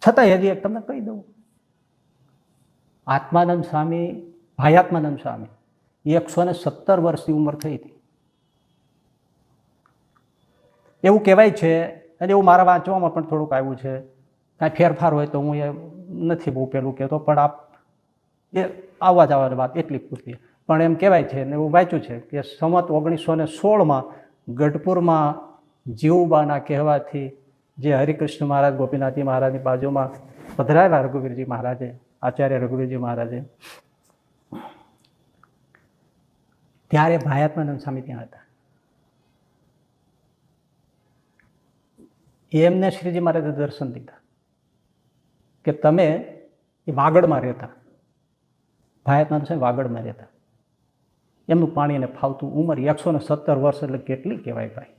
છતાંય હજી એક તમને કહી દઉં, આત્માનંદ સ્વામી, ભાઈ આત્માનંદ સ્વામી 117 વર્ષની ઉંમર થઈ હતી એવું કહેવાય છે. અને એવું મારા વાંચવામાં પણ થોડુંક આવ્યું છે, કાંઈ ફેરફાર હોય તો હું એ નથી બહુ પેલું કહેતો, પણ આપ એ આવવા જવાની વાત એટલી પૂરતી. પણ એમ કહેવાય છે ને એવું વાંચ્યું છે કે સંવત 1916 ગઢપુરમાં જીવુબાના કહેવાથી જે હરિકૃષ્ણ મહારાજ ગોપીનાથજી મહારાજની બાજુમાં પધરાયેલા રઘુવીરજી મહારાજે, આચાર્ય રઘુવીરજી મહારાજે, ત્યારે ભાયાત્માનંદ સ્વામી ત્યાં હતા. એમને શ્રીજી મહારાજે દર્શન દીધા કે તમે એ વાગડમાં રહેતા, ભાયાત્માનંદ સ્વામી વાગડમાં રહેતા, એમનું પાણીને ફાવતું, ઉંમર 117 વર્ષ એટલે કેટલી કહેવાય ભાઈ.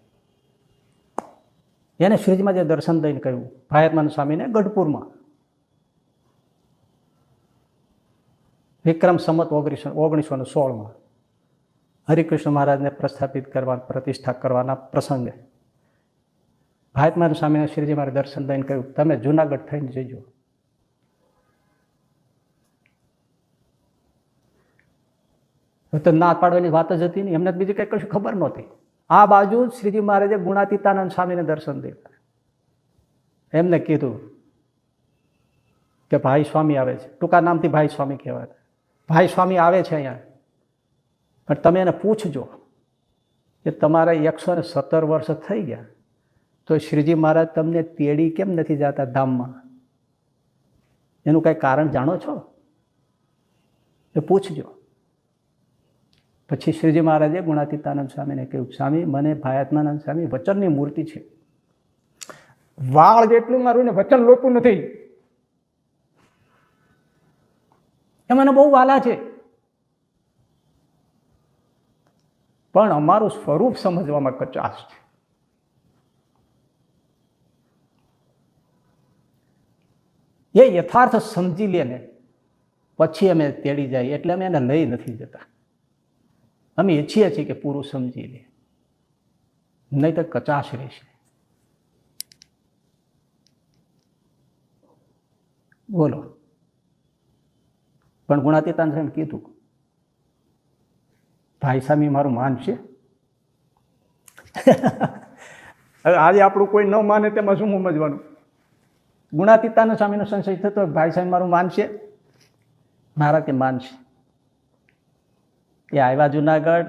એને શ્રીજીમાં જે દર્શન દઈને કહ્યું ભાયાત્માનંદ સ્વામીને ગઢપુરમાં, વિક્રમ સંમત 1916 હરિકૃષ્ણ મહારાજને પ્રસ્થાપિત કરવા, પ્રતિષ્ઠા કરવાના પ્રસંગે ભાયાત્માનંદ સ્વામીને શ્રીજી મારે દર્શન દઈને કહ્યું તમે જુનાગઢ થઈને જજો. તો ના પાડવાની વાત જ હતી નહીં, એમને બીજી કંઈ કશું ખબર નહોતી. આ બાજુ શ્રીજી મહારાજે ગુણાતીતાનંદ સ્વામીને દર્શન દીધા. એમને કીધું કે ભાઈ સ્વામી આવે છે, ટૂંકા નામથી ભાઈ સ્વામી કહેવાય, ભાઈ સ્વામી આવે છે અહીંયા, પણ તમે એને પૂછજો કે તમારા 117 વર્ષ થઈ ગયા તો શ્રીજી મહારાજ તમને તેડી કેમ નથી જતા ધામમાં? એનું કંઈ કારણ જાણો છો? એ પૂછજો. પછી શ્રીજી મહારાજે ગુણાતીતાનંદ સ્વામીને કહ્યું સ્વામી મને ભાયાત્માનંદ સ્વામી વચનની મૂર્તિ છે, વાળ જેટલું મારું ને વચન લોપું નથી, એ મને બહુ વાલા છે, પણ અમારું સ્વરૂપ સમજવામાં કચાશ છે. એ યથાર્થ સમજી લે ને પછી અમે તેડી જાય, એટલે અમે એને લઈ નથી જતા. અમે ઈચ્છીએ છીએ કે પૂરું સમજી લે, નહીં તો કચાશ રહેશે. બોલો. પણ ગુણાતીતાન સાહેબ કીધું ભાઈ સ્વામી મારું માનશે. હવે આજે આપણું કોઈ ન માને તેમાં શું સમજવાનું? ગુણાતીતાનંદ સ્વામીનો સંશય થતો ભાઈ સાહેબ મારું માનશે, મારા કે માનશે. એ આવ્યા જુનાગઢ,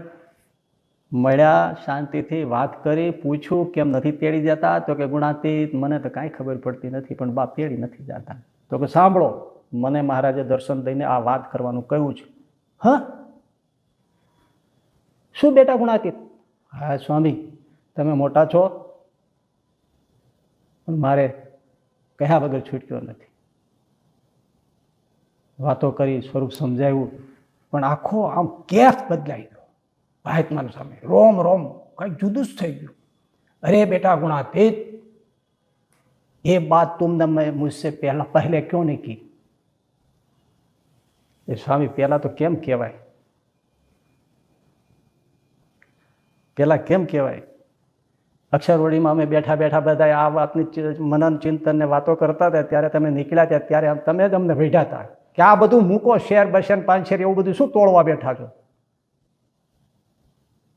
મળ્યા, શાંતિથી વાત કરી, પૂછ્યું કેમ નથી તેડી જતા? તો કે ગુણાતીત મને તો કાંઈ ખબર પડતી નથી, પણ બાપ તેડી નથી જતા. તો કે સાંભળો, મને મહારાજે દર્શન દઈને આ વાત કરવાનું કહ્યું છે. હા શું બેટા ગુણાતીત? હા સ્વામી તમે મોટા છો, પણ મારે કહ્યા વગર છૂટક્યો નથી. વાતો કરી, સ્વરૂપ સમજાવ્યું, પણ આખો આમ કેફ બદલાઈ ગયો. ભાયાત્માનંદ સ્વામી રોમ રોમ કંઈક જુદું જ થઈ ગયું. અરે બેટા गुणातीत, ये बात तुमने मैं मुझसे पहले क्यों नहीं की? એ સ્વામી પહેલા તો કેમ કહેવાય, પહેલા કેમ કહેવાય? અક્ષરવડીમાં અમે બેઠા બેઠા બધા આ વાતની મનન ચિંતન ને વાતો કરતા હતા, ત્યારે તમે નીકળ્યા હતા, ત્યારે તમે જ અમને વેઢ્યા હતા કે આ બધું મૂકો, શેર બશેર 5 શેર એવું બધું શું તોડવા બેઠા છો?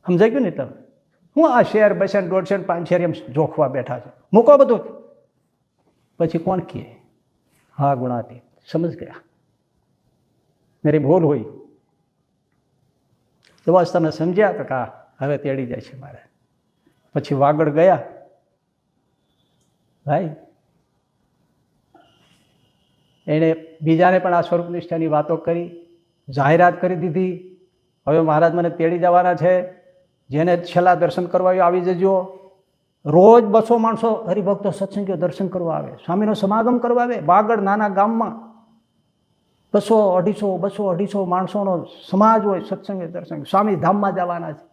સમજાઈ ગયું ને તમે? હું આ શેર બશેર 1.5 શેર 5 શેર એમ જોખવા બેઠા છો, મૂકો બધું. પછી કોણ કહે? હા ગુણાતીત સમજ ગયા, મેરી ભૂલ હોય. તો બસ તમે સમજ્યા તો કા હવે તેડી જાય છે મારે. પછી વાગડ ગયા ભાઈ, એણે બીજાને પણ આ સ્વરૂપ નિષ્ઠાની વાતો કરી, જાહેરાત કરી દીધી. હવે મહારાજ મને તેડી જવાના છે, જેને છેલ્લા દર્શન કરવા આવી જજો. રોજ 200 માણસો હરિભક્તો સત્સંગીઓ દર્શન કરવા આવે, સ્વામીનો સમાગમ કરવા આવે. વાગડ નાના ગામમાં 200-250 માણસોનો સમાજ હોય, સત્સંગ દર્શન. સ્વામી ધામમાં જવાના છે.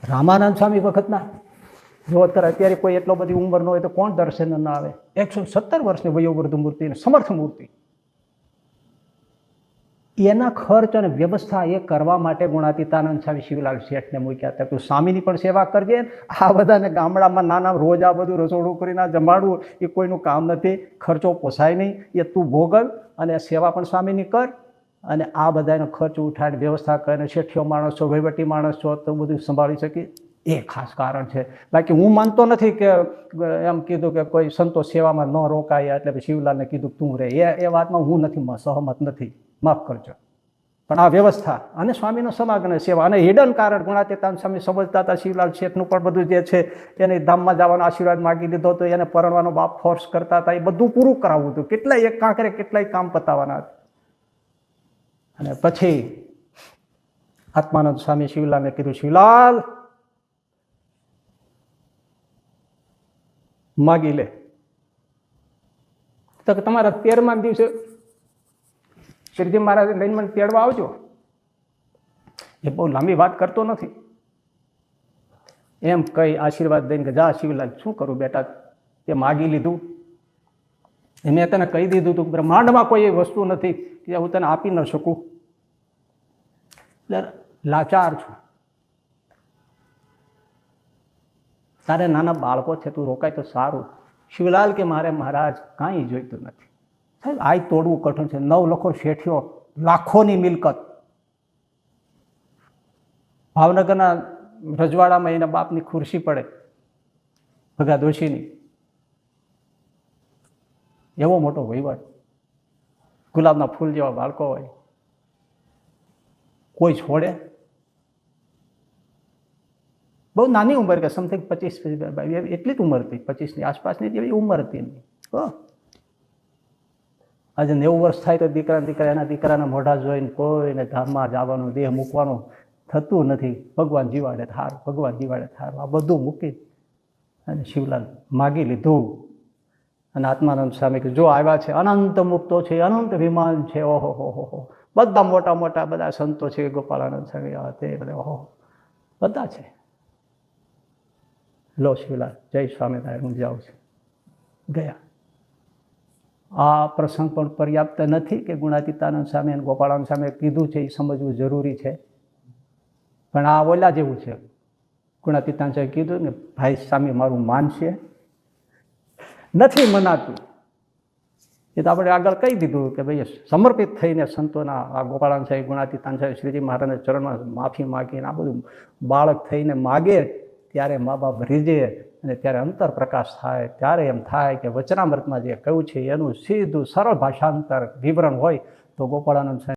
રામાનંદ સ્વામી વખતના જો અત્યારે કોઈ એટલો બધી ઉંમર ન હોય તો કોણ દર્શન ના આવે? 117 વર્ષની વયોવૃદ્ધ મૂર્તિ, સમર્થ મૂર્તિ, એના ખર્ચ અને વ્યવસ્થા એ કરવા માટે ગુણાતીતાનંદ સ્વામી શિવલાલ શેઠને મૂક્યા હતા. તું સ્વામીની પણ સેવા કરજે. આ બધાને ગામડામાં નાના રોજ આ બધું રસોડું કરીને જમાડવું એ કોઈનું કામ નથી, ખર્ચો પોસાય નહીં, એ તું ભોગવ અને સેવા પણ સ્વામીની કર અને આ બધાનો ખર્ચ ઉઠાડી વ્યવસ્થા કરીને શેઠિયો માણસ છો, વહીવટી માણસ છો તો બધું સંભાળી શકે. એ ખાસ કારણ છે. બાકી હું માનતો નથી કે એમ કીધું કે કોઈ સંતો સેવામાં ન રોકાય એટલે પછી શિવલાલને કીધું તું રહે, એ વાતમાં હું નથી સહમત નથી, માફ કરજો. પણ આ વ્યવસ્થા અને સ્વામીનો સમાગમ સેવા અને હિડન કારણ ગુણાતીતાનંદ સ્વામી સમજતા હતા. શિવલાલ શેઠનું પણ બધું જે છે એને ધામમાં જવાનો આશીર્વાદ માગી લીધો હતો, એને પરણવાનો બાપ ફોર્સ કરતા હતા, એ બધું પૂરું કરાવવું હતું. કેટલાય એક કાંકરે કેટલાય કામ પતાવવાના હતા. અને પછી આત્માનંદ સ્વામી શિવલાલને કીધું, શિવલાલ માગી લે. તો કે તમારા 13મા દિવસે શ્રીજી મહારાજ લઈને મને તેડવા આવજો. એ બહુ લાંબી વાત કરતો નથી, એમ કઈ આશીર્વાદ દઈને કે જા શિવલાલ, શું કરું બેટા, તે માગી લીધું. મેં તને કહી દીધું હતું બ્રહ્માંડમાં કોઈ એવી વસ્તુ નથી કે હું તને આપી ન શકું, એટલે લાચાર છું. તારે નાના બાળકો છે, તું રોકાય તો સારું. શિવલાલ કે મારે મહારાજ કાંઈ જોઈતું નથી. સાહેબ આ તોડવું કઠણ છે. 9 લાખો શેઠિયો, લાખોની મિલકત, ભાવનગરના રજવાડામાં એના બાપની ખુરશી પડે ભગા દોશીની, એવો મોટો વહીવટ, ગુલાબના ફૂલ જેવા બાળકો હોય, કોઈ છોડે? બહુ નાની ઉંમર કે સમથિંગ 25 એટલી જ ઉંમર હતી, 25ની આસપાસની જેવી ઉંમર હતી એમની. આજે 90 વર્ષ થાય તો એના દીકરાના મોઢા જોઈને કોઈને ધામમાં જવાનું, દેહ મૂકવાનું થતું નથી. ભગવાન જીવાડે થાર, ભગવાન જીવાડે થાર, આ બધું મૂકી અને શિવલાલ માગી લીધું. અને આત્માનંદ સ્વામી કે જો આવ્યા છે, અનંત મુક્તો છે, અનંત વિમાન છે, ઓહો હો હો, બધા મોટા મોટા બધા સંતો છે, ગોપાળાનંદ સ્વામી તે બધા ઓહો બધા છે. લો શિવલાલ, જય સ્વામિનારાયણ, હું જાઉં છું. ગયા. આ પ્રસંગ પણ પર્યાપ્ત નથી કે ગુણાતીતાનંદ સ્વામી અને ગોપાળાનંદ સ્વામીએ કીધું છે એ સમજવું જરૂરી છે, પણ આ ઓલા જેવું છે. ગુણાતીતાનંદ સ્વામી કીધું ને ભાઈ સ્વામી મારું માનશે, નથી મનાતું. એ તો આપણે આગળ કહી દીધું કે ભાઈ સમર્પિત થઈને સંતોના, આ ગોપાળાનંદ સ્વામી, ગુણાતીતાનંદ સ્વામી, શ્રીજી મહારાજના ચરણમાં માફી માગીને આ બધું બાળક થઈને માગે ત્યારે મા બાપ રીજે અને ત્યારે અંતર પ્રકાશ થાય. ત્યારે એમ થાય કે વચનામૃતમાં જે કહ્યું છે એનું સીધું સરળ ભાષાંતર વિવરણ હોય તો ગોપાળાનંદ સ્વામી